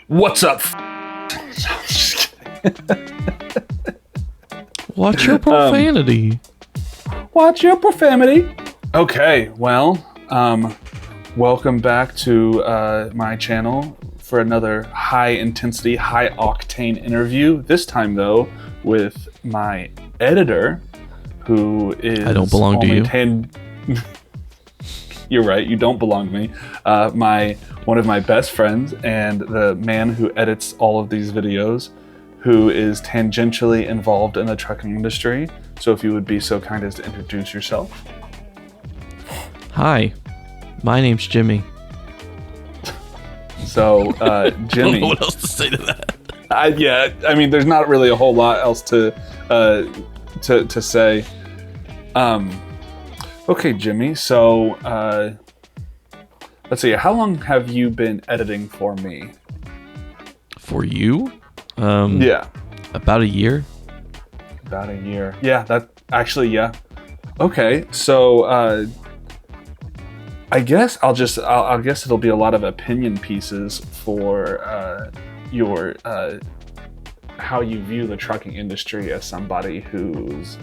What's up? Watch your profanity. Watch your profanity. Okay, well, welcome back to my channel for another high intensity, high octane interview. This time, though, with my editor, who is I don't belong to you. You're right, you don't belong to me. One of my best friends and the man who edits all of these videos, who is tangentially involved in the trucking industry. So if you would be so kind as to introduce yourself. Hi, my name's Jimmy. So, Jimmy. I don't know what else to say to that. I mean, there's not really a whole lot else to say. Okay, Jimmy. So, let's see. How long have you been editing for me? For you? Yeah. About a year. About a year. Yeah, yeah. Okay, so I guess I'll guess it'll be a lot of opinion pieces for your how you view the trucking industry as somebody whose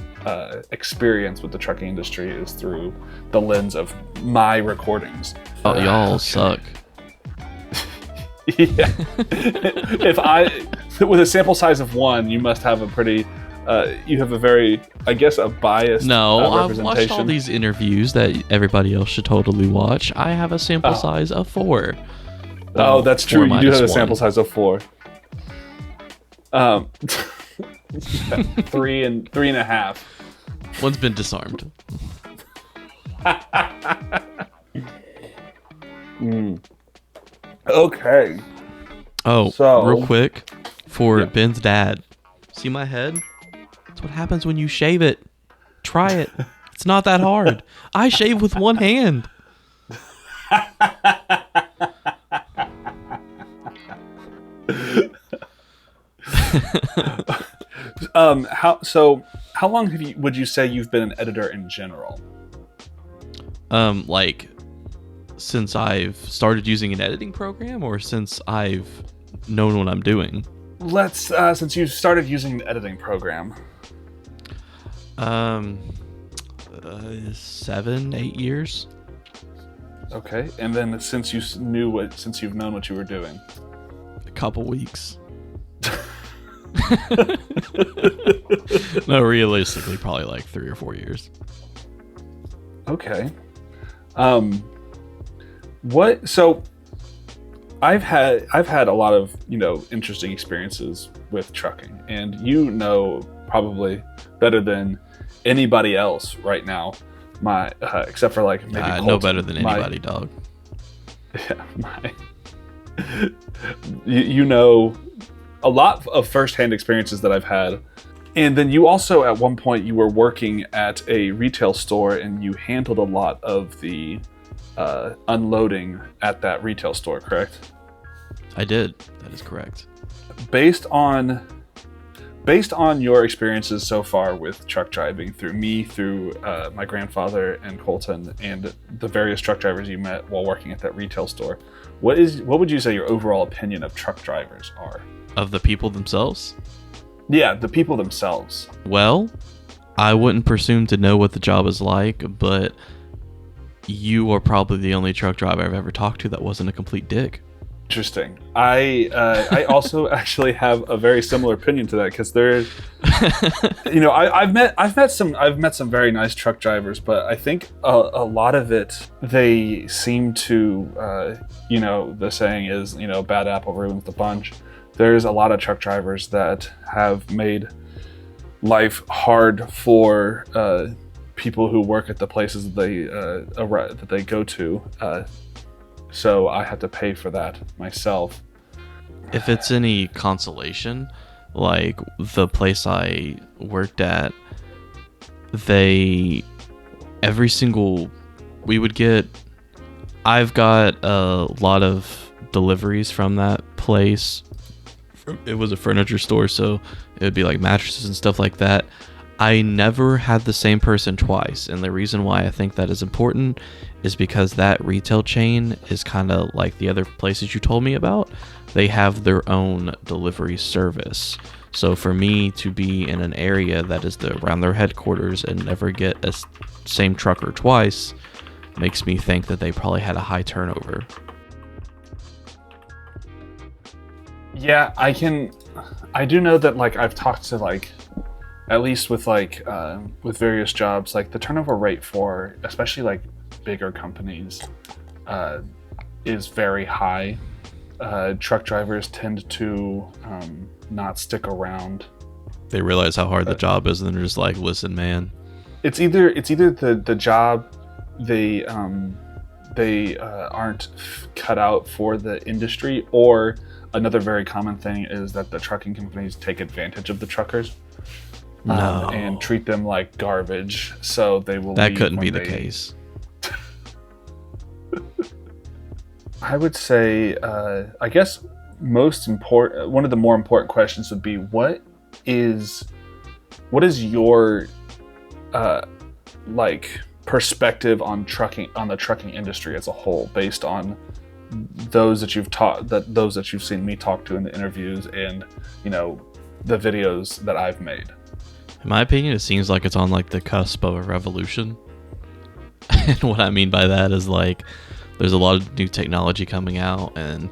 experience with the trucking industry is through the lens of my recordings. Oh, y'all suck. Yeah. With a sample size of one, you must have a pretty, you have a very, I guess, a biased I've watched all these interviews that everybody else should totally watch. I have a sample size of 4. Oh, that's true. You do have a 1. sample size of 4. 3 and 3.5. One's been disarmed. Okay. Oh, so, real quick, for Ben's dad. See my head? That's what happens when you shave it. Try it. It's not that hard. I shave with one hand. How long would you say you've been an editor in general? Like since I've started using an editing program, or since I've known what I'm doing? Let's since you started using the editing program. 7-8 years. Okay, and then since you've known what you were doing? A couple weeks. No, realistically, probably like 3 or 4 years. Okay. So I've had a lot of, interesting experiences with trucking, and probably better than anybody else right now, except for like maybe Colton, no better than anybody, dog. Yeah, you know a lot of firsthand experiences that I've had. And then you also, at one point, you were working at a retail store, and you handled a lot of the unloading at that retail store, correct? I did. That is correct. Based on your experiences so far with truck driving, through my grandfather and Colton, and the various truck drivers you met while working at that retail store, what would you say your overall opinion of truck drivers are? Of the people themselves? Yeah, the people themselves. Well, I wouldn't presume to know what the job is like, but you are probably the only truck driver I've ever talked to that wasn't a complete dick. Interesting. I also actually have a very similar opinion to that, because there's, I've met some very nice truck drivers, but I think a lot of it, they seem to, the saying is, bad apple ruins the bunch. There's a lot of truck drivers that have made life hard for people who work at the places that they go to. So I have to pay for that myself. If it's any consolation, like the place I worked at, I've got a lot of deliveries from that place. It was a furniture store, so it would be like mattresses and stuff like that. I never had the same person twice, and the reason why I think that is important is because that retail chain is kind of like the other places you told me about. They have their own delivery service. So for me to be in an area that is around their headquarters and never get a same trucker twice makes me think that they probably had a high turnover. Yeah, I do know that, like, I've talked to, like, at least with, like, with various jobs, like, the turnover rate for, especially, like, bigger companies, is very high. Truck drivers tend to not stick around. They realize how hard the job is, and they're just like, listen, man. It's either the job, they aren't cut out for the industry, or another very common thing is that the trucking companies take advantage of the truckers and treat them like garbage. So they will. That couldn't be the case. I would say, I guess one of the more important questions would be, what is your like perspective on the trucking industry as a whole, based on those that you've seen me talk to in the interviews, and the videos that I've made. In my opinion, it seems like it's on like the cusp of a revolution. And what I mean by that is, like, there's a lot of new technology coming out, and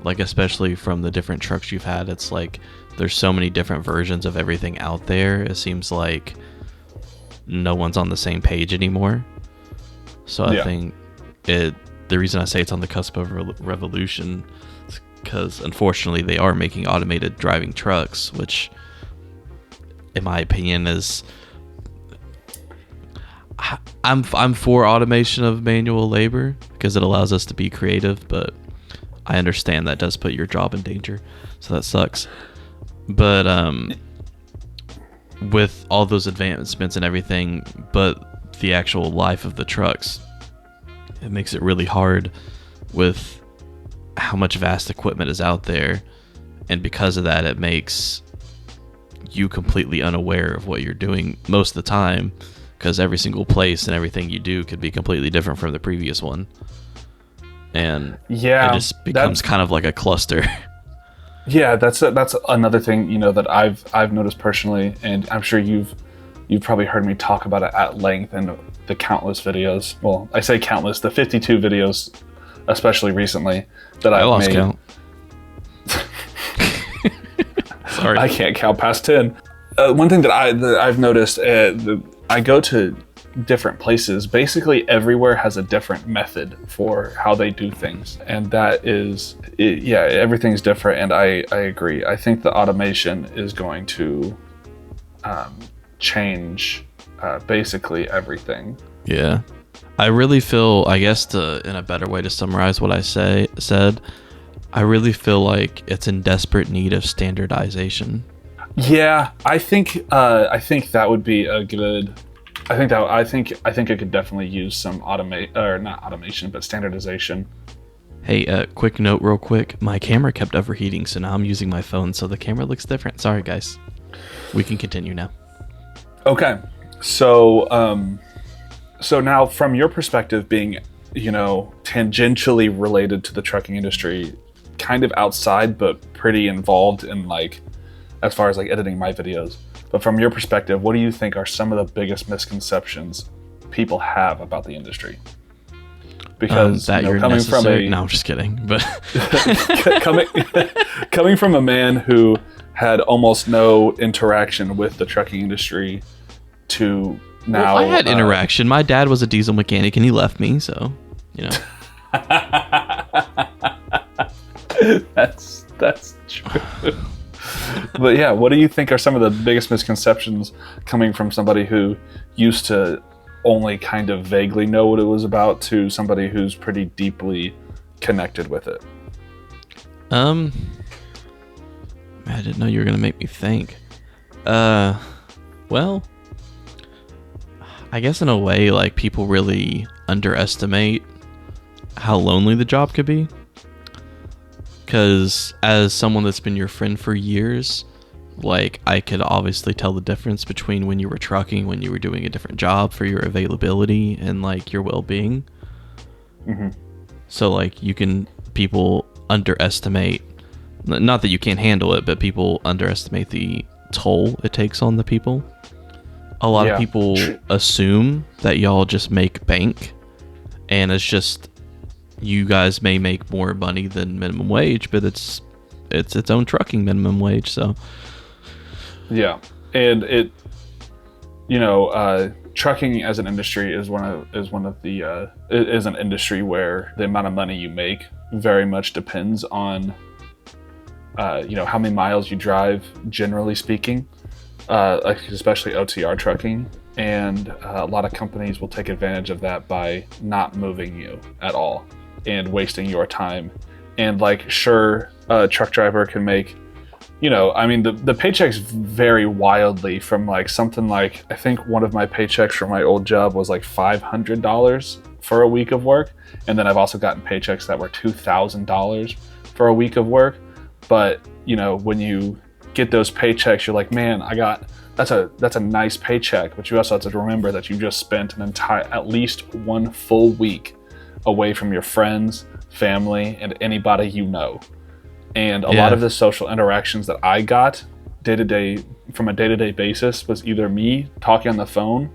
like, especially from the different trucks you've had, it's like there's so many different versions of everything out there. It seems like no one's on the same page anymore. So I think the reason I say it's on the cusp of a revolution is because, unfortunately, they are making automated driving trucks, which, in my opinion, is... I'm for automation of manual labor because it allows us to be creative, but I understand that does put your job in danger, so that sucks. But with all those advancements and everything, but the actual life of the trucks, it makes it really hard with how much vast equipment is out there, and because of that, it makes you completely unaware of what you're doing most of the time, because every single place and everything you do could be completely different from the previous one. And it just becomes kind of like a cluster. Yeah, that's another thing, that I've noticed personally, and I'm sure you've probably heard me talk about it at length in the countless videos. Well, I say countless, the 52 videos, especially recently, that I've lost made. Count. Sorry, I can't count past 10. One thing that I've noticed, I go to different places. Basically, everywhere has a different method for how they do things, and that is, everything's different. And I agree. I think the automation is going to change basically everything. Yeah, I really feel, I guess, in a better way to summarize what I said, I really feel like it's in desperate need of standardization. Yeah, I think that would be a good. I think it could definitely use some not automation, but standardization. Hey, quick note, real quick. My camera kept overheating, so now I'm using my phone, so the camera looks different. Sorry, guys. We can continue now. Okay, so now, from your perspective, being tangentially related to the trucking industry, kind of outside but pretty involved in, like, as far as like editing my videos. But from your perspective, what do you think are some of the biggest misconceptions people have about the industry? Because that you're coming necessary. from No, I'm just kidding. But coming from a man who had almost no interaction with the trucking industry to now, I had interaction. My dad was a diesel mechanic, and he left me. So, that's true. But yeah, what do you think are some of the biggest misconceptions coming from somebody who used to only kind of vaguely know what it was about to somebody who's pretty deeply connected with it? I didn't know you were gonna make me think. Well, I guess in a way, like, people really underestimate how lonely the job could be. Because as someone that's been your friend for years, like I could obviously tell the difference between when you were trucking, when you were doing a different job for your availability and like your well-being. Mm-hmm. So like people underestimate, not that you can't handle it, but people underestimate the toll it takes on the people. A lot of people assume that y'all just make bank, and it's just you guys may make more money than minimum wage, but it's its own trucking minimum wage. So yeah, and trucking as an industry is an industry where the amount of money you make very much depends on how many miles you drive, generally speaking, especially OTR trucking. And a lot of companies will take advantage of that by not moving you at all and wasting your time. And like, sure, a truck driver can make, the paychecks vary wildly from like something like, I think one of my paychecks from my old job was like $500 for a week of work. And then I've also gotten paychecks that were $2,000 for a week of work. But, when you get those paychecks, you're like, man, that's a nice paycheck. But you also have to remember that you just spent at least one full week away from your friends, family, and anybody you know. And a lot of the social interactions that I got from a day-to-day basis was either me talking on the phone,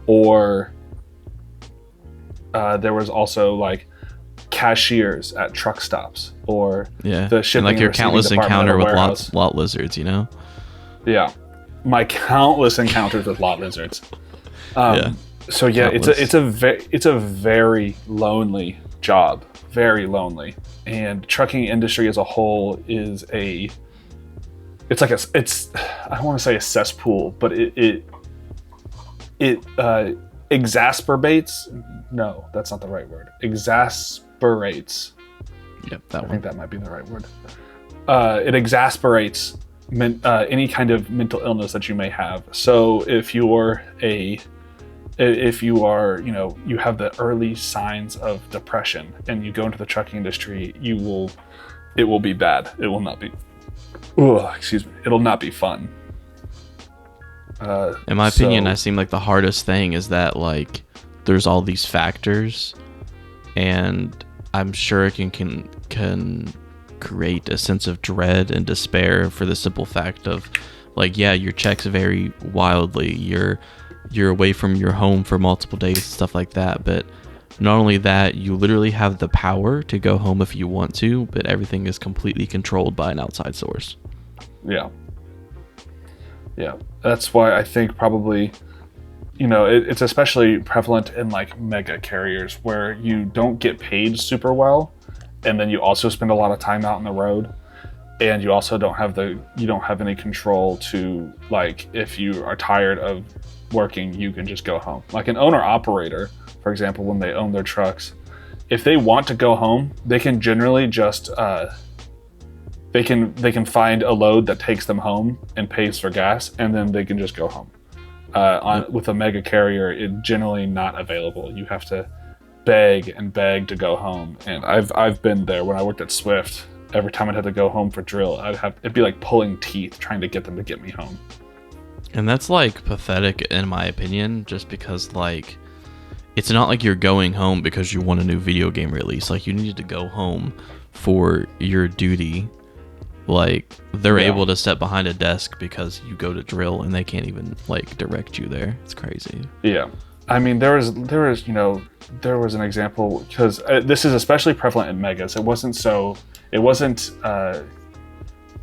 or there was also like cashiers at truck stops, or the shipping and like your countless encounter with lot lizards, Yeah, my countless encounters with lot lizards. So yeah, it's a very lonely job, very lonely. And trucking industry as a whole is I don't want to say a cesspool, but it exacerbates. No, that's not the right word. Exasperates. Yep, I think that might be the right word. It exasperates any kind of mental illness that you may have. So if you have the early signs of depression and you go into the trucking industry, it will be bad. It will not be, it'll not be fun. In my opinion, I seem like the hardest thing is that like there's all these factors, and I'm sure it can create a sense of dread and despair for the simple fact of like, your checks vary wildly. You're away from your home for multiple days and stuff like that. But not only that, you literally have the power to go home if you want to, but everything is completely controlled by an outside source. Yeah. That's why I think probably, it's especially prevalent in like mega carriers where you don't get paid super well. And then you also spend a lot of time out on the road. And you also don't have any control to, like, if you are tired of working, you can just go home. Like an owner operator, for example, when they own their trucks, if they want to go home, they can generally just they can find a load that takes them home and pays for gas, and then they can just go home. With a mega carrier, it's generally not available. You have to beg and beg to go home. And I've been there when I worked at Swift. Every time I'd have to go home for drill, it'd be like pulling teeth trying to get them to get me home. And that's like pathetic in my opinion, just because like it's not like you're going home because you want a new video game release. Like you needed to go home for your duty. Like they're able to sit behind a desk because you go to drill and they can't even like direct you there. It's crazy. Yeah. I mean, there was an example, because this is especially prevalent in megas. It wasn't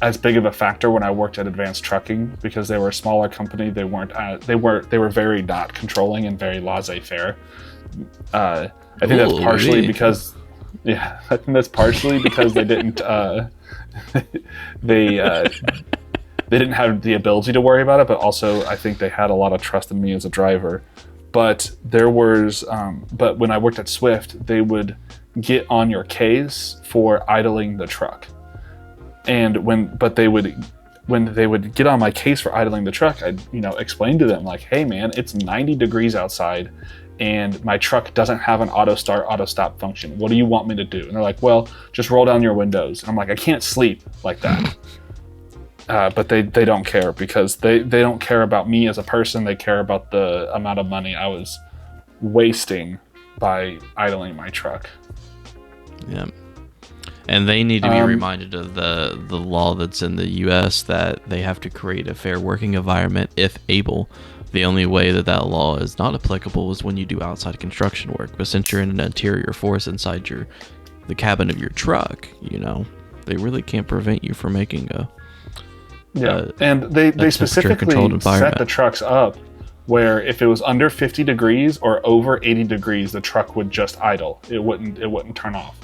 as big of a factor when I worked at Advanced Trucking, because they were a smaller company. They were very not controlling and very laissez-faire. I think that's partially because they didn't they didn't have the ability to worry about it, but also I think they had a lot of trust in me as a driver. But but when I worked at Swift, they would get on your case for idling the truck. And when they would get on my case for idling the truck, I'd, explain to them like, hey man, it's 90 degrees outside and my truck doesn't have an auto start, auto stop function. What do you want me to do? And they're like, well, just roll down your windows. And I'm like, I can't sleep like that. but they don't care because they don't care about me as a person. They care about the amount of money I was wasting by idling my truck. Yeah. And they need to be reminded of the law that's in the U.S. that they have to create a fair working environment if able. The only way that law is not applicable is when you do outside construction work. But since you're in an interior force inside the cabin of your truck, they really can't prevent you from making and they specifically set the trucks up where if it was under 50 degrees or over 80 degrees, the truck would just idle. It wouldn't turn off.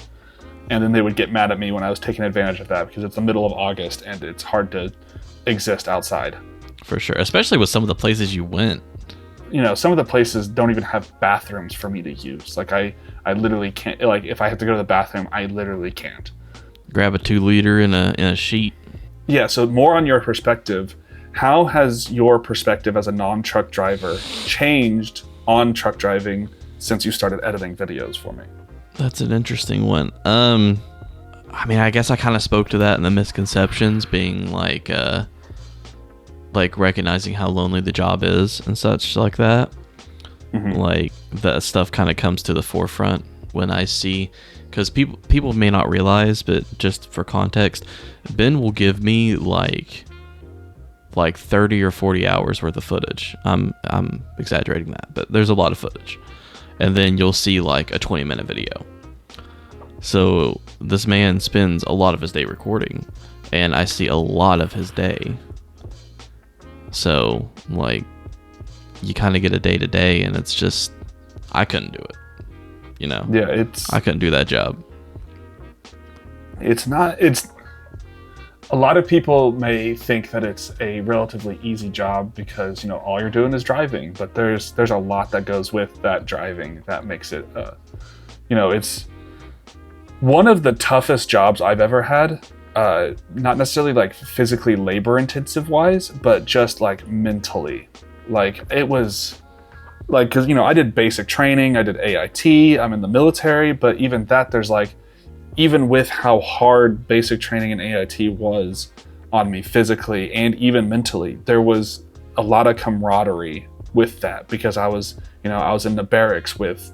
And then they would get mad at me when I was taking advantage of that because it's the middle of August and it's hard to exist outside. For sure, especially with some of the places you went. Some of the places don't even have bathrooms for me to use. Like I literally can't. Like if I have to go to the bathroom, I literally can't. Grab a 2-liter in a sheet. Yeah. So more on your perspective. How has your perspective as a non-truck driver changed on truck driving since you started editing videos for me? That's an interesting one. I guess I kind of spoke to that in the misconceptions, being like recognizing how lonely the job is and such like that. Mm-hmm. Like that stuff kind of comes to the forefront when I see, because people may not realize, but just for context, Ben will give me like 30 or 40 hours worth of footage. I'm exaggerating that, but there's a lot of footage. And then you'll see like a 20-minute video. So this man spends a lot of his day recording, and I see a lot of his day. So like you kind of get a day-to-day, and it's just, I couldn't do it. Yeah, I couldn't do that job. It's a lot of people may think that it's a relatively easy job because all you're doing is driving, but there's a lot that goes with that driving that makes it it's one of the toughest jobs I've ever had. Not necessarily like physically labor intensive wise, but just like mentally. Like it was like, because I did basic training, I did AIT, I'm in the military, but even that, there's like, even with how hard basic training and AIT was on me physically and even mentally, there was a lot of camaraderie with that because I was in the barracks with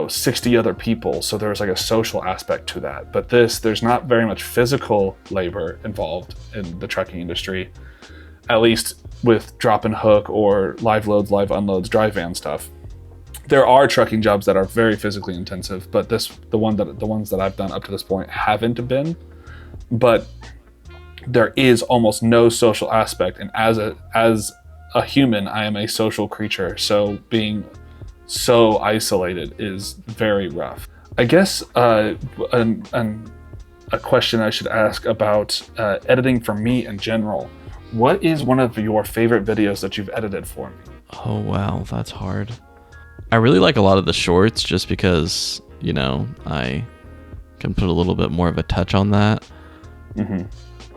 60 other people, so there was like a social aspect to that. But there's not very much physical labor involved in the trucking industry, at least with drop and hook or live loads, live unloads, dry van stuff. There are trucking jobs that are very physically intensive, but the ones that I've done up to this point haven't been. But there is almost no social aspect, and as a human, I am a social creature, so being so isolated is very rough. I guess a question I should ask about editing for me in general. What is one of your favorite videos that you've edited for me? Oh wow, that's hard. I really like a lot of the shorts just because, I can put a little bit more of a touch on that. Mm-hmm.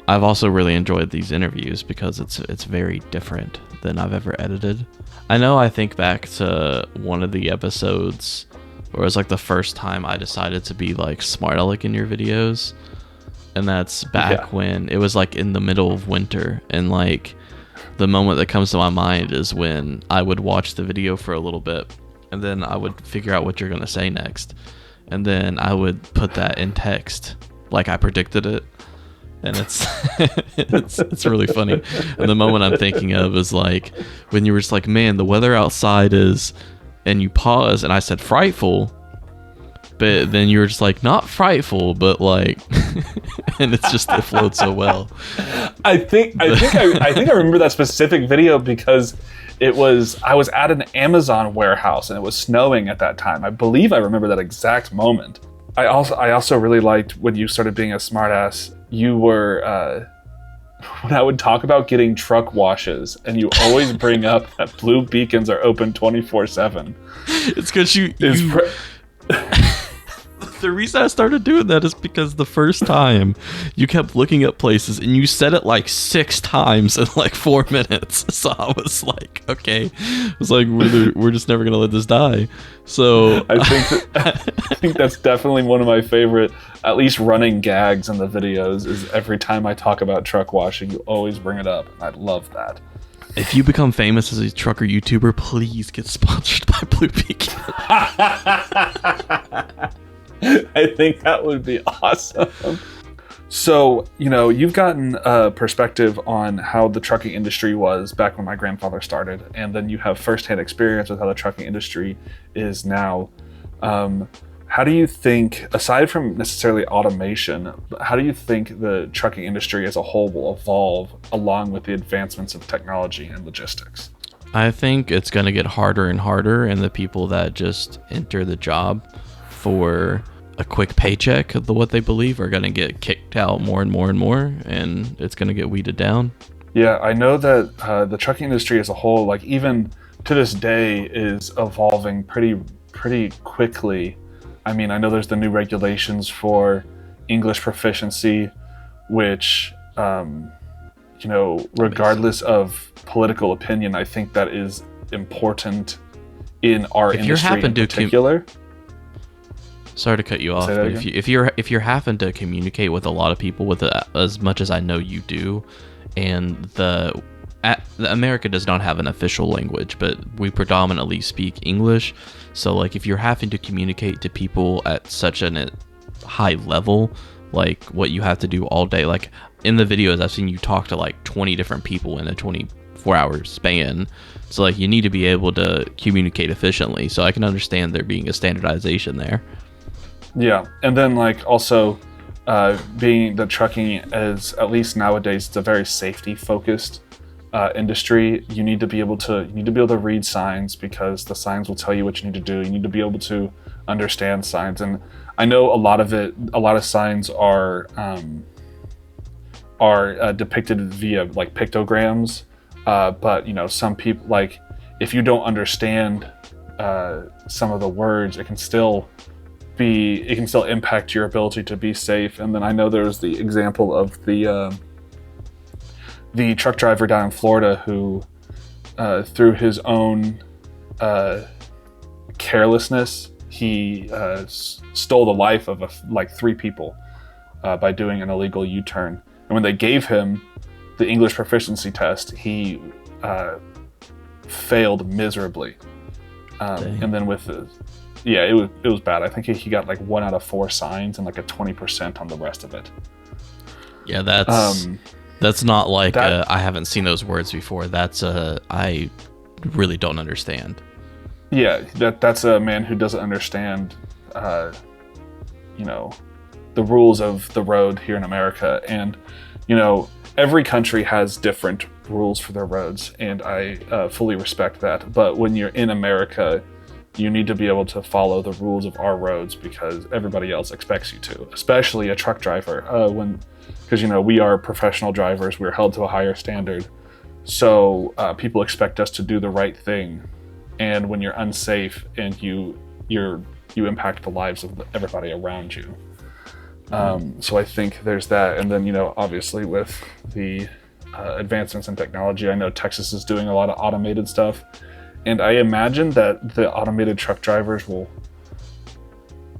I've also really enjoyed these interviews because it's very different than I've ever edited. I think back to one of the episodes where it was like the first time I decided to be like smart aleck in your videos. And that's back when it was like in the middle of winter, and like the moment that comes to my mind is when I would watch the video for a little bit and then I would figure out what you're going to say next. And then I would put that in text like I predicted it. And it's it's really funny. And the moment I'm thinking of is like when you were just like, man, the weather outside is, and you pause and I said frightful, but then you were just like, not frightful, but like, and it's just, it flowed so well. I think I remember that specific video because I was at an Amazon warehouse and it was snowing at that time. I believe I remember that exact moment. I also really liked when you started being a smartass. You were when I would talk about getting truck washes, and you always bring up that Blue Beacons are open 24/7. It's because The reason I started doing that is because the first time you kept looking at places and you said it like 6 times in like 4 minutes. So I was like, okay. I was like, we're just never going to let this die. So I think that's definitely one of my favorite, at least running gags in the videos, is every time I talk about truck washing, you always bring it up. And I love that. If you become famous as a trucker YouTuber, please get sponsored by Blue Beacon. I think that would be awesome. So, you've gotten a perspective on how the trucking industry was back when my grandfather started, and then you have firsthand experience with how the trucking industry is now. How do you think, aside from necessarily automation, how do you think the trucking industry as a whole will evolve along with the advancements of technology and logistics? I think it's going to get harder and harder, and the people that just enter the job for a quick paycheck of what they believe are going to get kicked out more and more and more, and it's going to get weeded down. Yeah, I know that the trucking industry as a whole, like even to this day, is evolving pretty quickly. I mean, I know there's the new regulations for English proficiency, which, regardless of political opinion, I think that is important in our industry in particular. Sorry to cut you off, but if you're having to communicate with a lot of people with as much as I know you do, and America does not have an official language, but we predominantly speak English. So like if you're having to communicate to people at such a high level, like what you have to do all day, like in the videos I've seen you talk to like 20 different people in a 24-hour span. So like you need to be able to communicate efficiently. So I can understand there being a standardization there. Yeah, and then like also being the trucking is, at least nowadays, it's a very safety focused industry. You need to be able to read signs, because the signs will tell you what you need to do. You need to be able to understand signs, and I know a lot of signs are depicted via like pictograms, but some people, like if you don't understand some of the words, it can still impact your ability to be safe. And then I know there was the example of the truck driver down in Florida who, through his own carelessness, he stole the life of 3 people by doing an illegal U-turn. And when they gave him the English proficiency test, he failed miserably. And then it was bad. I think he got like 1 out of 4 signs and like a 20% on the rest of it. Yeah, that's not like I haven't seen those words before. That's I really don't understand. Yeah, that's a man who doesn't understand, the rules of the road here in America. And, every country has different rules for their roads, and I fully respect that. But when you're in America, you need to be able to follow the rules of our roads, because everybody else expects you to, especially a truck driver. Because we are professional drivers, we're held to a higher standard. So people expect us to do the right thing. And when you're unsafe and you impact the lives of everybody around you. So I think there's that. And then, obviously with the advancements in technology, I know Texas is doing a lot of automated stuff. And I imagine that the automated truck drivers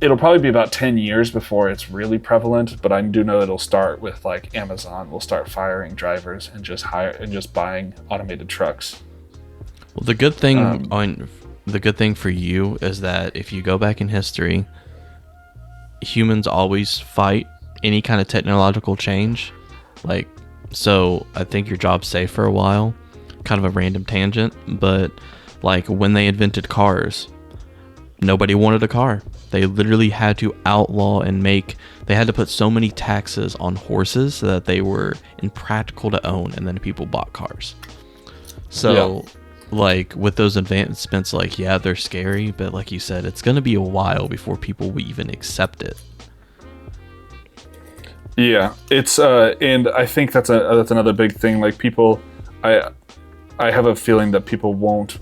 it'll probably be about 10 years before it's really prevalent, but I do know it'll start with like Amazon will start firing drivers and just buying automated trucks. Well, the good thing for you is that if you go back in history, humans always fight any kind of technological change. Like, so I think your job's safe for a while. Kind of a random tangent, but like when they invented cars, nobody wanted a car. They literally had to outlaw and they had to put so many taxes on horses so that they were impractical to own, and then people bought cars. So like with those advancements, like, yeah, they're scary, but like you said, it's going to be a while before people will even accept it. Yeah, it's and I think that's another big thing. Like people, I have a feeling that people won't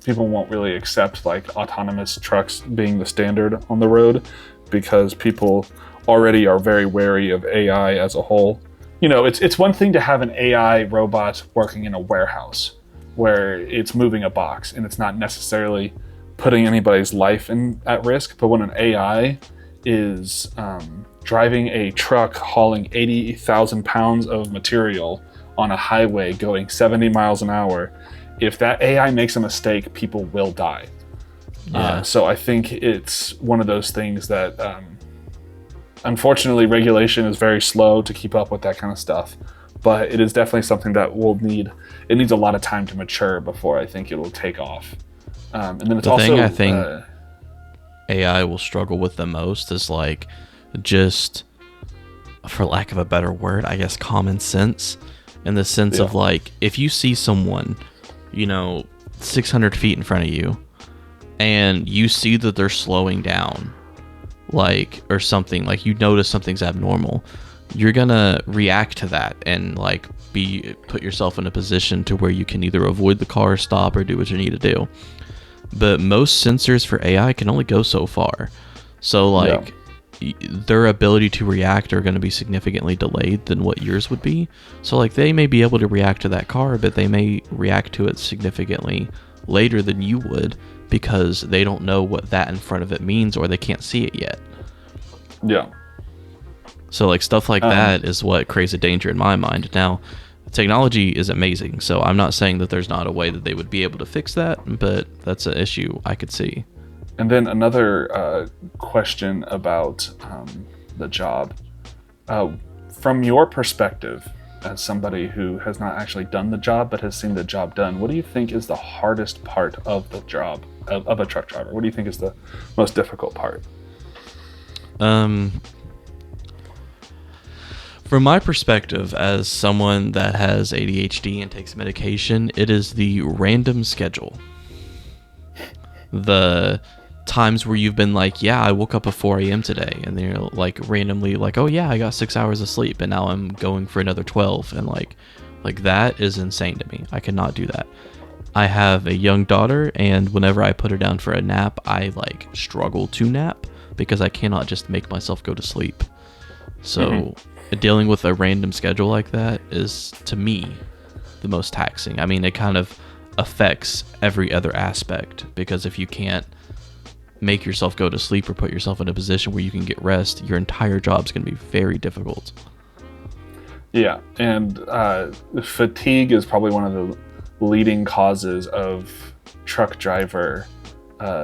really accept like autonomous trucks being the standard on the road, because people already are very wary of AI as a whole. You know, it's one thing to have an AI robot working in a warehouse where it's moving a box and it's not necessarily putting anybody's life at risk. But when an AI is driving a truck hauling 80,000 pounds of material on a highway going 70 miles an hour, if that AI makes a mistake, people will die. Yeah. So I think it's one of those things that, unfortunately, regulation is very slow to keep up with that kind of stuff. But it is definitely something that it needs a lot of time to mature before I think it will take off. And then it's The also thing I think AI will struggle with the most is like just, for lack of a better word, I guess common sense, in the sense of like, if you see someone, 600 feet in front of you and you see that they're slowing down, like, or something, like you notice something's abnormal, you're gonna react to that and like put yourself in a position to where you can either avoid the car, stop, or do what you need to do. But most sensors for AI can only go so far. So like their ability to react are going to be significantly delayed than what yours would be. So like they may be able to react to that car, but they may react to it significantly later than you would because they don't know what that in front of it means, or they can't see it yet. Yeah. So like stuff like that is what creates a danger in my mind. Now, technology is amazing, so I'm not saying that there's not a way that they would be able to fix that, but that's an issue I could see. And then another question about the job. From your perspective, as somebody who has not actually done the job but has seen the job done, what do you think is the hardest part of the job of a truck driver? What do you think is the most difficult part? From my perspective, as someone that has ADHD and takes medication, it is the random schedule. The times where you've been like, yeah, I woke up at 4 a.m. today, and they're like randomly like, oh yeah, I got 6 hours of sleep, and now I'm going for another 12, and like that is insane to me. I cannot do that. I have a young daughter, and whenever I put her down for a nap, I like struggle to nap because I cannot just make myself go to sleep. So dealing with a random schedule like that is, to me, the most taxing. I mean, it kind of affects every other aspect, because if you can't make yourself go to sleep or put yourself in a position where you can get rest, your entire job's going to be very difficult. Yeah, and fatigue is probably one of the leading causes of truck driver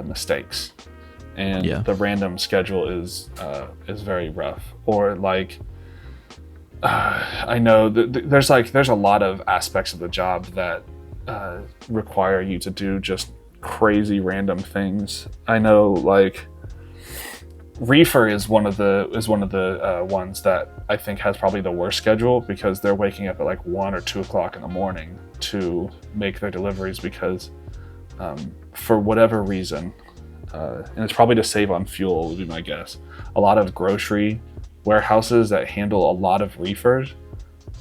mistakes. And the random schedule is very rough. Or like, I know there's a lot of aspects of the job that require you to do just crazy random things. I know like reefer is one of the ones that I think has probably the worst schedule, because they're waking up at like 1 or 2 o'clock in the morning to make their deliveries because for whatever reason, and it's probably to save on fuel would be my guess, a lot of grocery warehouses that handle a lot of reefer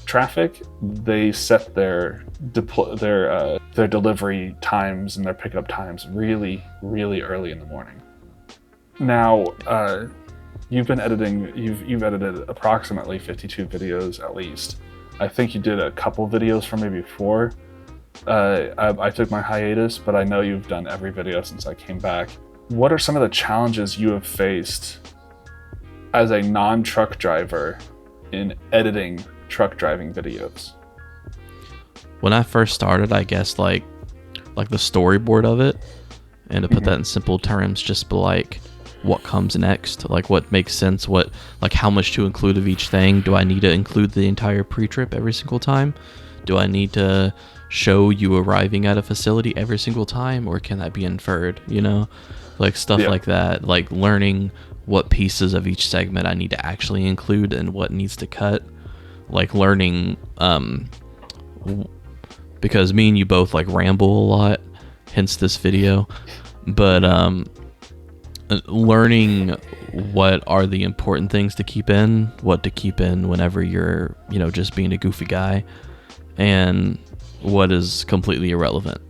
traffic, they set their delivery times and their pickup times really, really early in the morning. Now, you've edited approximately 52 videos at least. I think you did a couple videos for me before I took my hiatus, but I know you've done every video since I came back. What are some of the challenges you have faced as a non-truck driver in editing truck driving videos? When I first started, I guess like the storyboard of it, and to put that in simple terms, just be like, what comes next, like what makes sense, what, like how much to include of each thing. Do I need to include the entire pre-trip every single time? Do I need to show you arriving at a facility every single time, or can that be inferred, like stuff like that, like learning what pieces of each segment I need to actually include and what needs to cut, like learning because me and you both like ramble a lot, hence this video, but learning what are the important things to keep in, what to keep in whenever you're, just being a goofy guy, and what is completely irrelevant.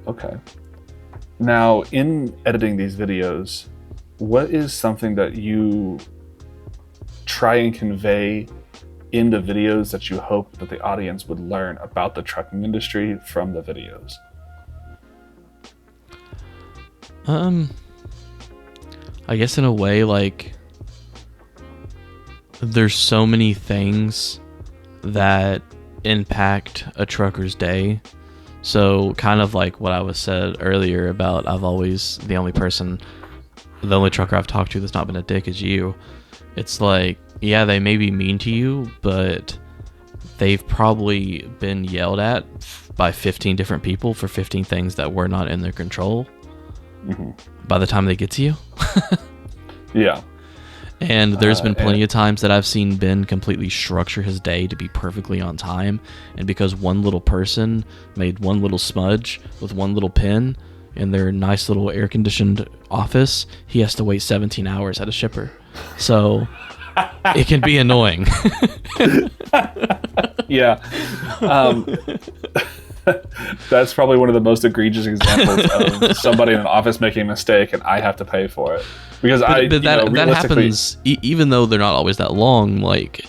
Okay. Now, in editing these videos, what is something that you try and convey in the videos that you hope that the audience would learn about the trucking industry from the videos? I guess in a way, like, there's so many things that impact a trucker's day. So kind of like what I was said earlier about the only trucker I've talked to that's not been a dick is you. It's like, yeah, they may be mean to you, but they've probably been yelled at by 15 different people for 15 things that were not in their control. Mm-hmm. By the time they get to you. Yeah. And there's been plenty of times that I've seen Ben completely structure his day to be perfectly on time, and because one little person made one little smudge with one little pen in their nice little air-conditioned office, he has to wait 17 hours at a shipper. So it can be annoying. Yeah. That's probably one of the most egregious examples of somebody in an office making a mistake and I have to pay for it. Because that happens even though they're not always that long. Like,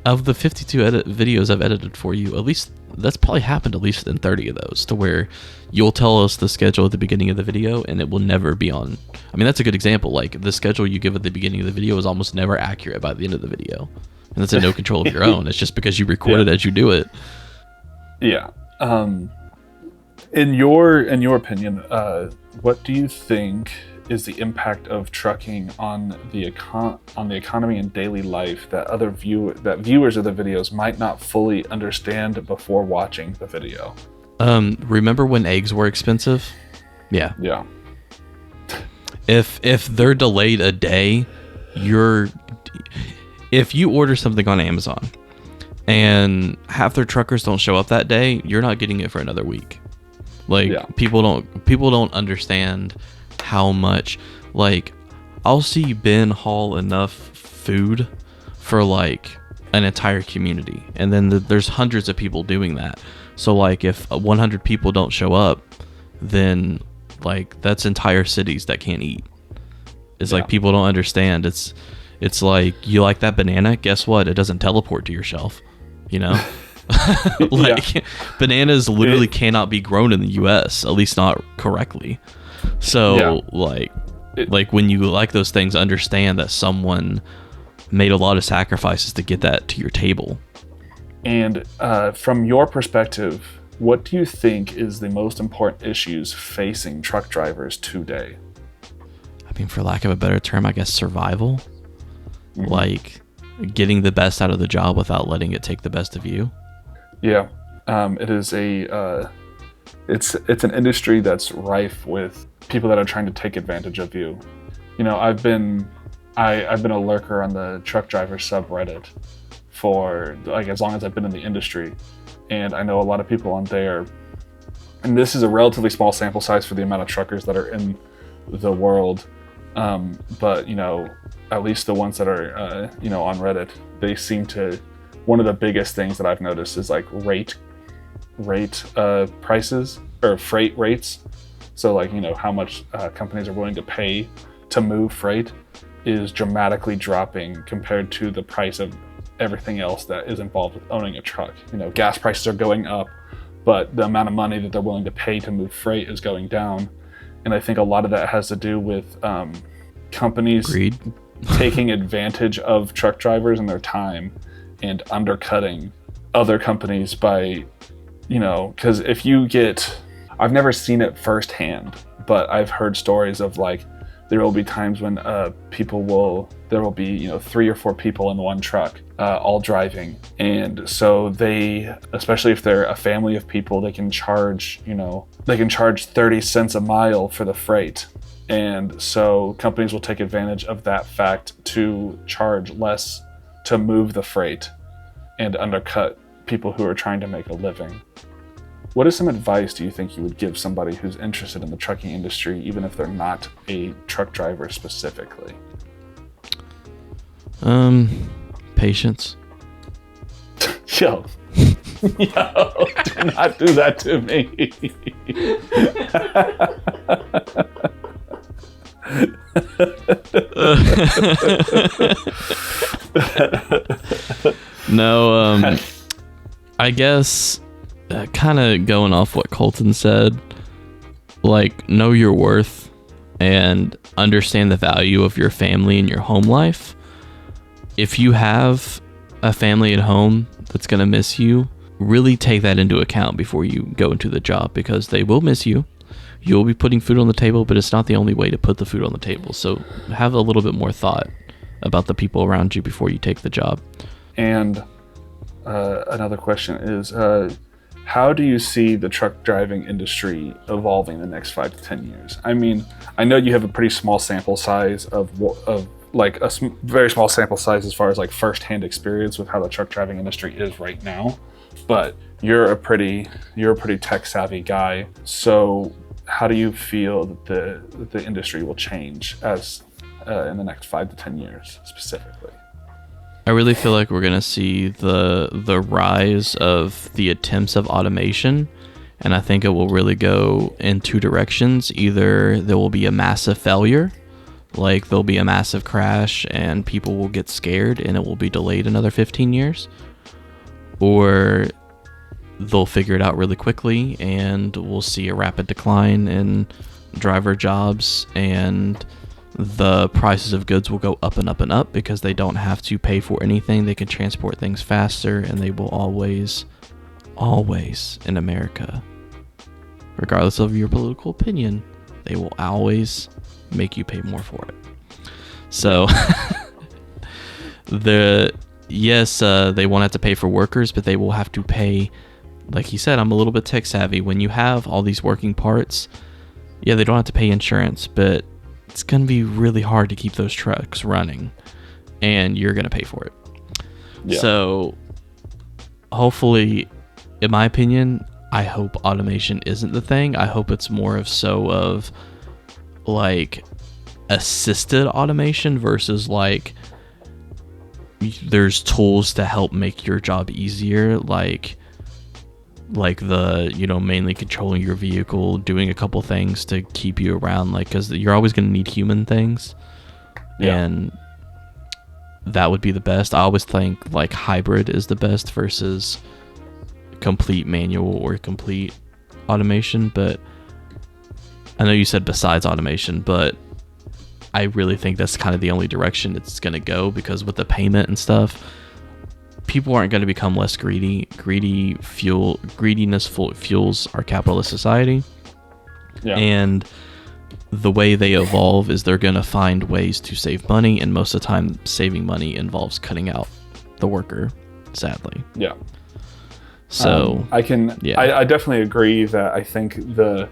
of the 52 videos I've edited for you, at least that's probably happened at least in 30 of those, to where you'll tell us the schedule at the beginning of the video and it will never be on. I mean, that's a good example. Like, the schedule you give at the beginning of the video is almost never accurate by the end of the video, and that's in no control of your own. It's just because you record it as you do it. Yeah. In your opinion, what do you think is the impact of trucking on the economy and daily life that viewers of the videos might not fully understand before watching the video? Remember when eggs were expensive? Yeah. Yeah. If they're delayed a day, if you order something on Amazon and half their truckers don't show up that day, you're not getting it for another week. Like, yeah. People don't understand how much, like, I'll see Ben haul enough food for like an entire community, and then there's hundreds of people doing that. So like, if 100 people don't show up, then like that's entire cities that can't eat. It's like, people don't understand. It's like, you like that banana? Guess what? It doesn't teleport to your shelf, you know? Like, bananas literally cannot be grown in the US, at least not correctly. So like when you like those things, understand that someone made a lot of sacrifices to get that to your table. And from your perspective, what do you think is the most important issues facing truck drivers today? I mean, for lack of a better term, I guess survival. Mm-hmm. Like, getting the best out of the job without letting it take the best of you. Yeah, it is it's an industry that's rife with people that are trying to take advantage of you. You know, I've been a lurker on the truck driver subreddit for like as long as I've been in the industry, and I know a lot of people on there. And this is a relatively small sample size for the amount of truckers that are in the world, but you know, at least the ones that are on Reddit, they seem to. One of the biggest things that I've noticed is like rate prices or freight rates. So like, you know, how much companies are willing to pay to move freight is dramatically dropping compared to the price of everything else that is involved with owning a truck. You know, gas prices are going up, but the amount of money that they're willing to pay to move freight is going down. And I think a lot of that has to do with companies Greed. Taking advantage of truck drivers and their time and undercutting other companies by, you know, because if you get, I've never seen it firsthand, but I've heard stories of like, there will be times when there will be, you know, 3 or 4 people in one truck, all driving. And so they, especially if they're a family of people, they can charge 30 cents a mile for the freight. And so companies will take advantage of that fact to charge less to move the freight and undercut people who are trying to make a living. What is some advice do you think you would give somebody who's interested in the trucking industry, even if they're not a truck driver specifically? Patience. Yo, do not do that to me. No, I guess kind of going off what Colton said, like, know your worth and understand the value of your family and your home life. If you have a family at home that's going to miss you, really take that into account before you go into the job, because they will miss you. You'll be putting food on the table, but it's not the only way to put the food on the table. So have a little bit more thought about the people around you before you take the job. And another question is, how do you see the truck driving industry evolving in the next 5 to 10 years? I mean, I know you have a pretty small sample size of like very small sample size as far as like firsthand experience with how the truck driving industry is right now, but you're a pretty tech savvy guy. So how do you feel that the industry will change as in the next 5 to 10 years specifically? I really feel like we're gonna see the rise of the attempts of automation, and I think it will really go in two directions. Either there will be a massive failure, like there'll be a massive crash and people will get scared and it will be delayed another 15 years, or they'll figure it out really quickly and we'll see a rapid decline in driver jobs, and the prices of goods will go up and up and up because they don't have to pay for anything. They can transport things faster, and they will always in America, regardless of your political opinion, they will always make you pay more for it. So they won't have to pay for workers, but they will have to pay. Like he said, I'm a little bit tech savvy. When you have all these working parts, yeah, they don't have to pay insurance, but it's going to be really hard to keep those trucks running, and you're going to pay for it. Yeah. So hopefully, in my opinion, I hope automation isn't the thing. I hope it's more of like assisted automation versus like there's tools to help make your job easier, like the, mainly controlling your vehicle, doing a couple things to keep you around, like, because you're always going to need human things. Yeah. And that would be the best. I always think like hybrid is the best versus complete manual or complete automation. But I know you said besides automation, but I really think that's kind of the only direction it's going to go, because with the payment and stuff, people aren't going to become less greedy. Greediness fuels our capitalist society. Yeah. And the way they evolve is they're going to find ways to save money, and most of the time saving money involves cutting out the worker, sadly. Yeah. So I definitely agree that I think the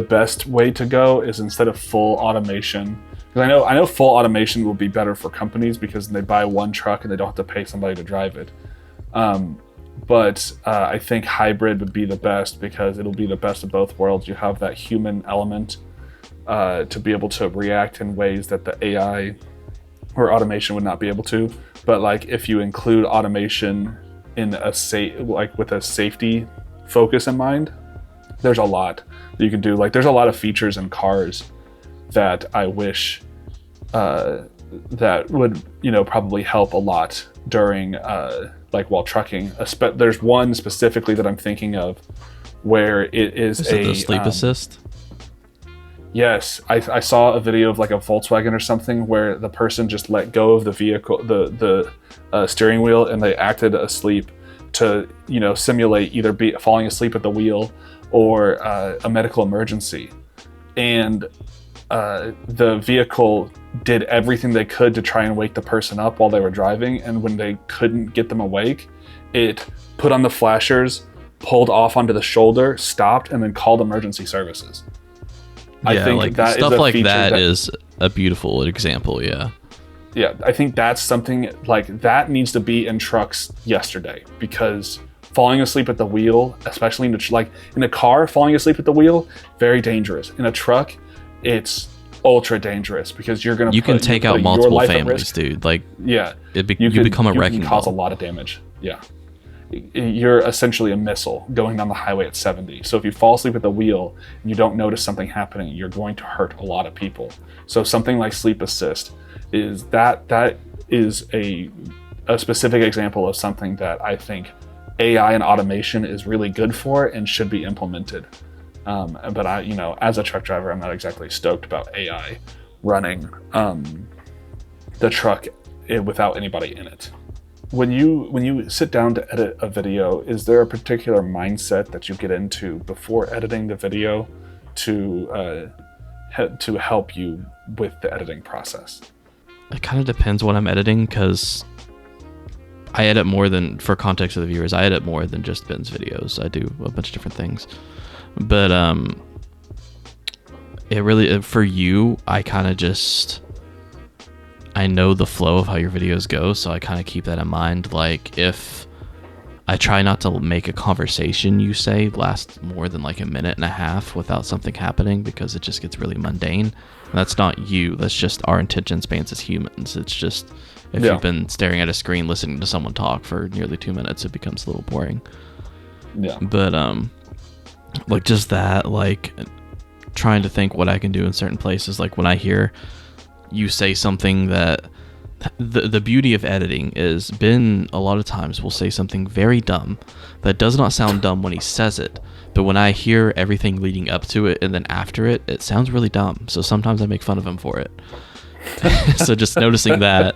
best way to go is instead of full automation, because I know full automation will be better for companies because they buy one truck and they don't have to pay somebody to drive it. But I think hybrid would be the best because it'll be the best of both worlds. You have that human element to be able to react in ways that the AI or automation would not be able to. But like if you include automation in with a safety focus in mind, there's a lot that you can do. Like there's a lot of features in cars that I wish that would probably help a lot during while trucking. There's one specifically that I'm thinking of where it is the sleep assist. Yes, I saw a video of like a Volkswagen or something where the person just let go of the vehicle, the steering wheel, and they acted asleep to simulate either falling asleep at the wheel or a medical emergency. And the vehicle did everything they could to try and wake the person up while they were driving, and when they couldn't get them awake, it put on the flashers, pulled off onto the shoulder, stopped, and then called emergency services. Yeah, I think like that stuff is like that is a beautiful example. Yeah, I think that's something like that needs to be in trucks yesterday, because falling asleep at the wheel, especially in a car, falling asleep at the wheel, very dangerous. In a truck, it's ultra dangerous because you can take out multiple families, dude. Like, yeah, you become a wrecking ball. You can cause a lot of damage. Yeah, you're essentially a missile going down the highway at 70. So if you fall asleep at the wheel and you don't notice something happening, you're going to hurt a lot of people. So something like sleep assist is that is a specific example of something that I think AI and automation is really good for and should be implemented. But I, as a truck driver, I'm not exactly stoked about AI running the truck without anybody in it. When you sit down to edit a video, is there a particular mindset that you get into before editing the video to help you with the editing process? It kind of depends what I'm editing, because I edit more than, for context of the viewers, I edit more than just Ben's videos. I do a bunch of different things. But it really, for you, I kind of just, I know the flow of how your videos go, so I kind of keep that in mind. Like, if I try not to make a conversation you say last more than like a minute and a half without something happening, because it just gets really mundane. And that's not you, that's just our attention spans as humans. It's just, if you've been staring at a screen listening to someone talk for nearly 2 minutes, it becomes a little boring. Yeah. But like just that, like trying to think what I can do in certain places. Like when I hear you say something that, the beauty of editing is Ben a lot of times will say something very dumb that does not sound dumb when he says it, but when I hear everything leading up to it and then after it, it sounds really dumb. So sometimes I make fun of him for it. So just noticing that,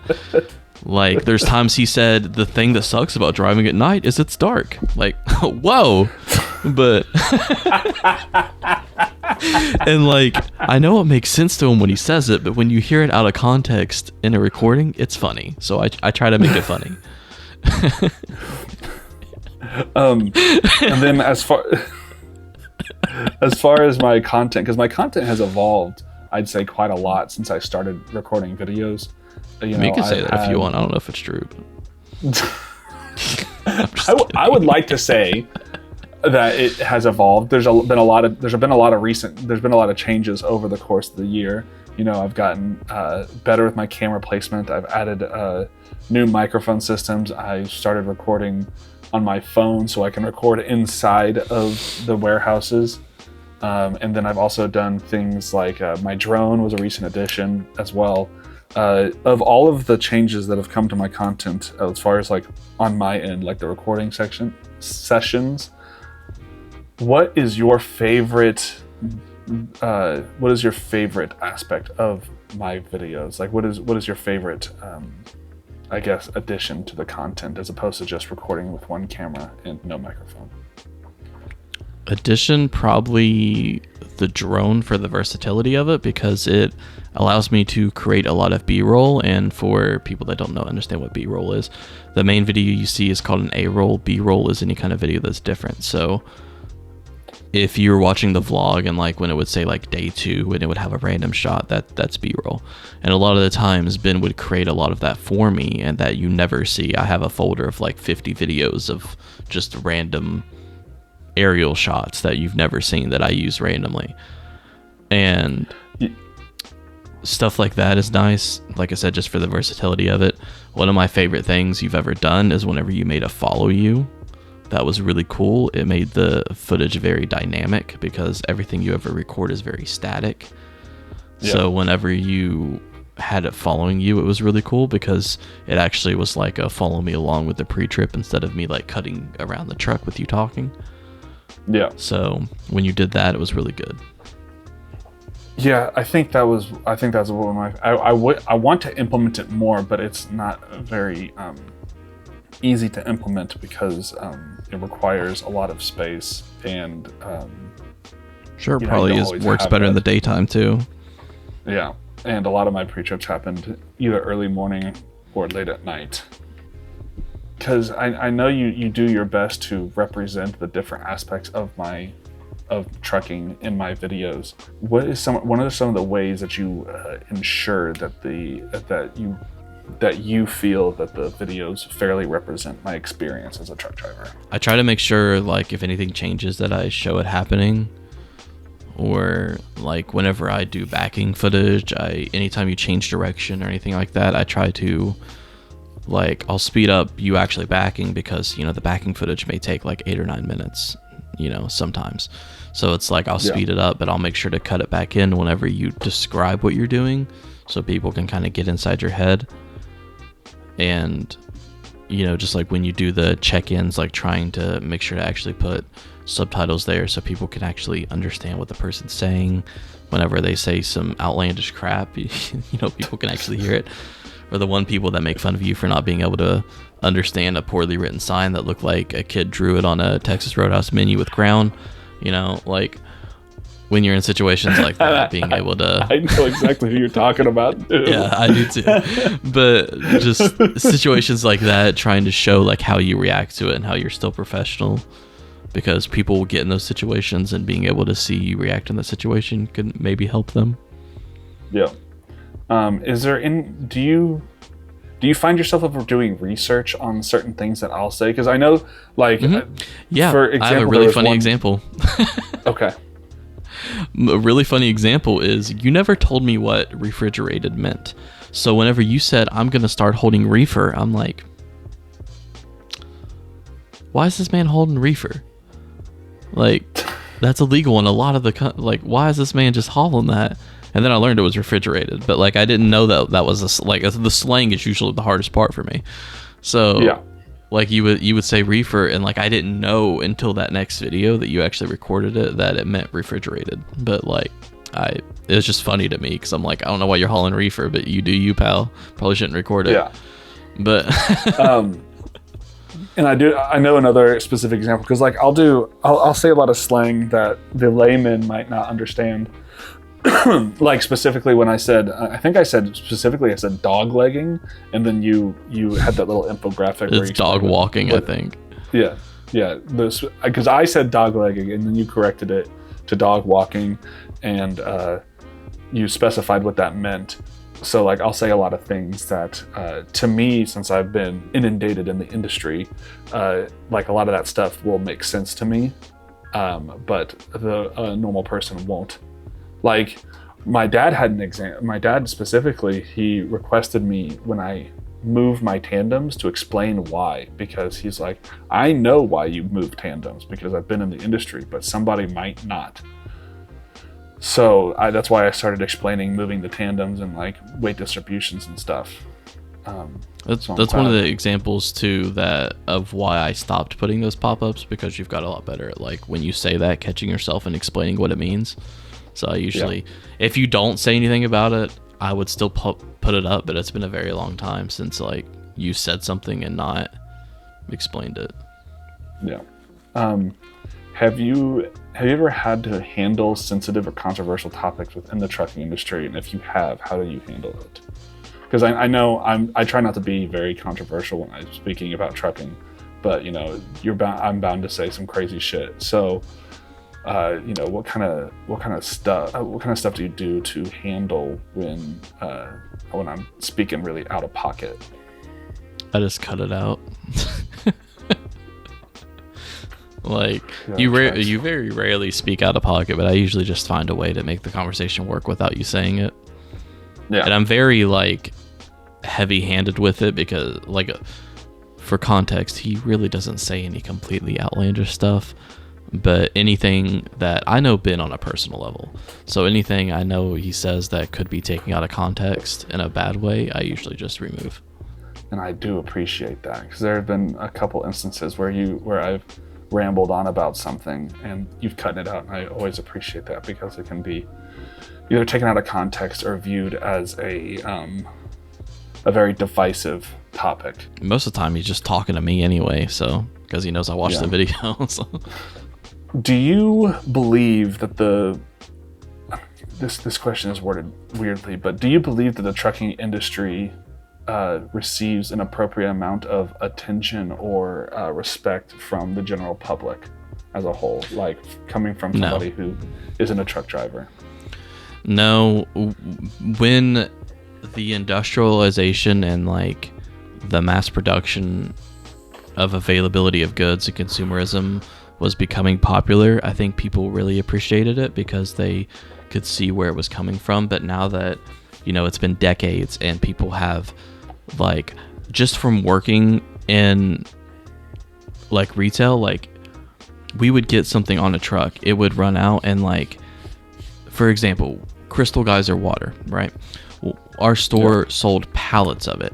like there's times he said the thing that sucks about driving at night is it's dark. Like, whoa. But and like I know it makes sense to him when he says it, but when you hear it out of context in a recording, it's funny. So I try to make it funny. And then as far as my content, because my content has evolved, I'd say quite a lot since I started recording videos. You can say that if you want. I don't know if it's true. I would like to say that it has evolved. There's been a lot of changes over the course of the year. I've gotten better with my camera placement. I've added new microphone systems. I started recording on my phone so I can record inside of the warehouses. And then I've also done things like my drone was a recent addition as well. Of all of the changes that have come to my content, as far as like on my end, like the recording sessions, what is your favorite aspect of my videos? Like what is your favorite addition to the content as opposed to just recording with one camera and no microphone? Addition, probably the drone, for the versatility of it, because it allows me to create a lot of B-roll. And for people that don't understand what B-roll is, the main video you see is called an A-roll. B-roll is any kind of video that's different. So if you're watching the vlog and like when it would say like day 2 and it would have a random shot, that's B-roll. And a lot of the times Ben would create a lot of that for me, and that you never see. I have a folder of like 50 videos of just random aerial shots that you've never seen that I use randomly, and stuff like that is nice. Like I said, just for the versatility of it. One of my favorite things you've ever done is whenever you made a follow you. That was really cool. It made the footage very dynamic because everything you ever record is very static. Yeah. So whenever you had it following you, it was really cool because it actually was like a follow me along with the pre-trip instead of me like cutting around the truck with you talking. Yeah. So when you did that, it was really good. Yeah, I think that's one of my. I want to implement it more, but it's not very easy to implement because it requires a lot of space and. Sure, probably works better in the daytime too. Yeah, and a lot of my pre-trips happened either early morning or late at night. Because I know you do your best to represent the different aspects of trucking in my videos. What are some of the ways that you ensure that you feel that the videos fairly represent my experience as a truck driver? I try to make sure, like, if anything changes, that I show it happening. Or like whenever I do backing footage, anytime you change direction or anything like that, I try to like I'll speed up you actually backing because, you know, the backing footage may take like 8 or 9 minutes, you know, sometimes. So it's like I'll speed it up, but I'll make sure to cut it back in whenever you describe what you're doing so people can kind of get inside your head. And, you know, just like when you do the check-ins, like trying to make sure to actually put subtitles there so people can actually understand what the person's saying whenever they say some outlandish crap. You know, people can actually hear it. Or the one people that make fun of you for not being able to understand a poorly written sign that looked like a kid drew it on a Texas Roadhouse menu with crown. You know, like when you're in situations like that, being able to... I know exactly who you're talking about, too. Yeah, I do too. But just situations like that, trying to show like how you react to it and how you're still professional, because people will get in those situations, and being able to see you react in that situation could maybe help them. Yeah. Do you find yourself ever doing research on certain things that I'll say? Because I know, like, yeah, for example, I have a really funny example. Okay. A really funny example is you never told me what refrigerated meant. So whenever you said, I'm going to start holding reefer, I'm like, why is this man holding reefer? Like, that's illegal in a lot of the... Like, why is this man just hauling that? And then I learned it was refrigerated, but like I didn't know that was the slang is usually the hardest part for me. So yeah, like you would say reefer, and like I didn't know until that next video that you actually recorded it that it meant refrigerated. But like it was just funny to me because I'm like, I don't know why you're hauling reefer, but you do you, pal. Probably shouldn't record it. Yeah, but and I know another specific example because like I'll say a lot of slang that the layman might not understand. Like specifically when I said dog legging, and then you had that little infographic where it's dog walking, I think. Yeah, because I said dog legging and then you corrected it to dog walking, and you specified what that meant. So like I'll say a lot of things that to me, since I've been inundated in the industry, like a lot of that stuff will make sense to me, but the normal person won't. Like my dad had an exam. My dad specifically, he requested me when I move my tandems to explain why, because he's like, I know why you move tandems because I've been in the industry, but somebody might not. So that's why I started explaining moving the tandems and like weight distributions and stuff. That's one of the examples too of why I stopped putting those pop-ups, because you've got a lot better at like when you say that, catching yourself and explaining what it means. So I usually, if you don't say anything about it, I would still put it up, but it's been a very long time since like you said something and not explained it. Yeah. Have you ever had to handle sensitive or controversial topics within the trucking industry? And if you have, how do you handle it? Because I know I try not to be very controversial when I'm speaking about trucking, but you know, I'm bound to say some crazy shit. So, you know, what kind of stuff do you do to handle when I'm speaking really out of pocket? I just cut it out. Like you very rarely speak out of pocket, but I usually just find a way to make the conversation work without you saying it. Yeah. And I'm very like heavy-handed with it because like for context, he really doesn't say any completely outlandish stuff. But anything that I know Ben on a personal level, so anything I know he says that could be taken out of context in a bad way, I usually just remove. And I do appreciate that, because there have been a couple instances where I've rambled on about something and you've cut it out, and I always appreciate that because it can be either taken out of context or viewed as a very divisive topic. Most of the time he's just talking to me anyway, so because he knows I watched the video. So. Do you believe that this question is worded weirdly, but do you believe that the trucking industry receives an appropriate amount of attention or respect from the general public as a whole, like coming from somebody who isn't a truck driver? No. When the industrialization and like the mass production of availability of goods and consumerism was becoming popular, I think people really appreciated it because they could see where it was coming from. But now that, you know, it's been decades and people have like just from working in like retail, like we would get something on a truck, it would run out, and like, for example, Crystal Geyser water, right? Our store sold pallets of it.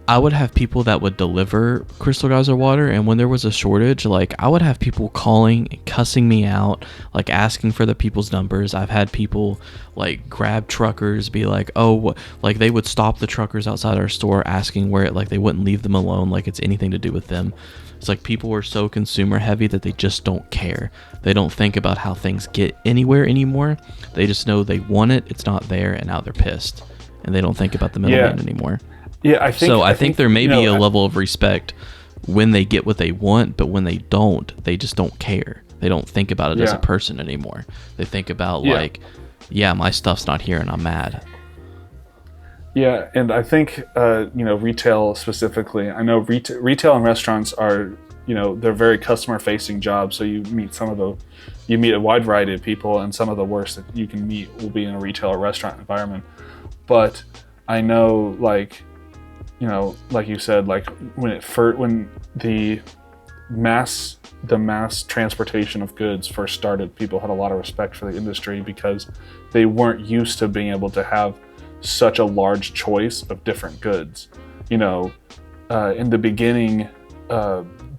I would have people that would deliver Crystal Geyser water, and when there was a shortage, like I would have people calling and cussing me out, like asking for the people's numbers. I've had people like grab truckers, be like, oh, like they would stop the truckers outside our store asking where it, like they wouldn't leave them alone, like it's anything to do with them. It's like people were so consumer heavy that they just don't care. They don't think about how things get anywhere anymore. They just know they want it, it's not there, and now they're pissed. And they don't think about the middleman anymore. Yeah, I think there may be a level of respect when they get what they want, but when they don't, they just don't care. They don't think about it as a person anymore. They think about like, my stuff's not here and I'm mad. Yeah, and I think retail specifically. I know retail and restaurants are, they're very customer facing jobs. So you meet a wide variety of people, and some of the worst that you can meet will be in a retail or restaurant environment. But I know, like you said, like when the mass transportation of goods first started, people had a lot of respect for the industry because they weren't used to being able to have such a large choice of different goods. In the beginning,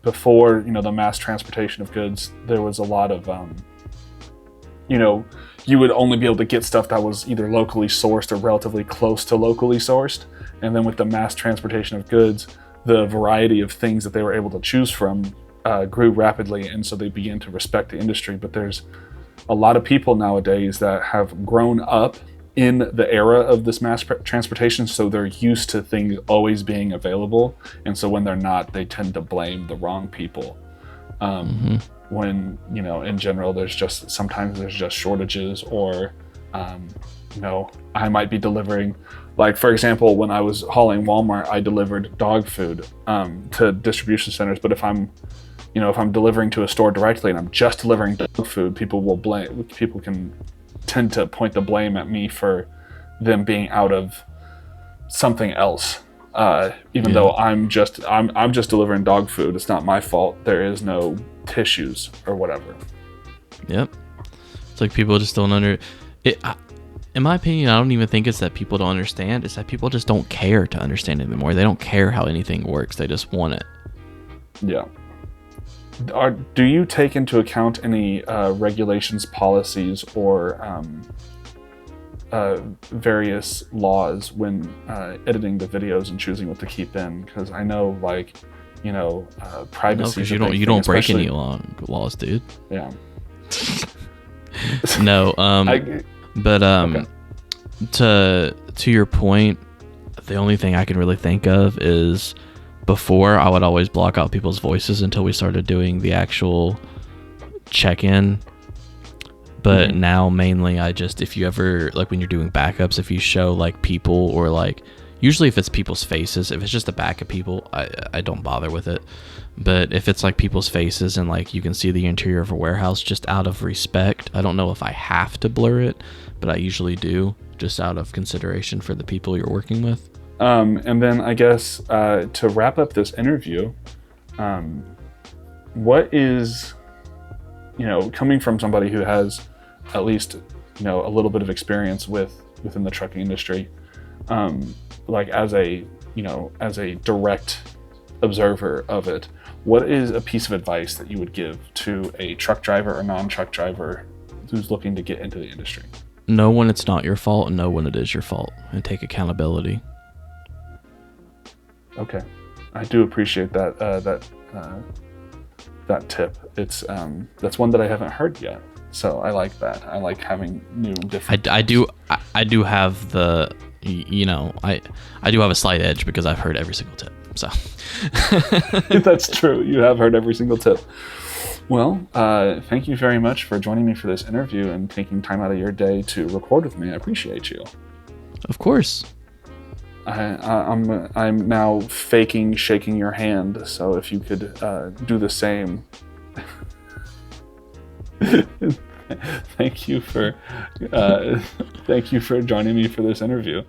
before the mass transportation of goods, there was a lot of you would only be able to get stuff that was either locally sourced or relatively close to locally sourced. And then with the mass transportation of goods, the variety of things that they were able to choose from grew rapidly, and so they began to respect the industry. But there's a lot of people nowadays that have grown up in the era of this mass transportation, so they're used to things always being available, and so when they're not, they tend to blame the wrong people. When in general, sometimes there's just shortages, or I might be delivering, like for example, when I was hauling Walmart, I delivered dog food to distribution centers. But if I'm delivering to a store directly and I'm just delivering dog food, people can tend to point the blame at me for them being out of something else. Even though I'm just delivering dog food, it's not my fault. There is no tissues or whatever. Yep. It's like people just don't in my opinion, I don't even think it's that people don't understand. It's that people just don't care to understand it anymore. They don't care how anything works. They just want it. Yeah. Do you take into account any regulations, policies, or various laws when editing the videos and choosing what to keep in? Because I know, privacy. No, you don't break any laws, dude. Yeah. No. To your point, the only thing I can really think of is, before I would always block out people's voices until we started doing the actual check-in. But now mainly if you ever, like when you're doing backups, if you show like people, or like usually if it's people's faces, if it's just a back of people, I don't bother with it. But if it's like people's faces and like you can see the interior of a warehouse, just out of respect, I don't know if I have to blur it, but I usually do, just out of consideration for the people you're working with. And then I guess to wrap up this interview, what is, coming from somebody who has at least, a little bit of experience within the trucking industry, like as a direct observer of it, what is a piece of advice that you would give to a truck driver or non-truck driver who's looking to get into the industry? Know when it's not your fault, and know when it is your fault, and take accountability. Okay, I do appreciate that tip. It's that's one that I haven't heard yet, so I like that. I like having new and different. I do have the, I do have a slight edge because I've heard every single tip. So that's true. You have heard every single tip. Well, thank you very much for joining me for this interview and taking time out of your day to record with me. I appreciate you. Of course. I'm now faking shaking your hand, so if you could do the same. Thank you for joining me for this interview.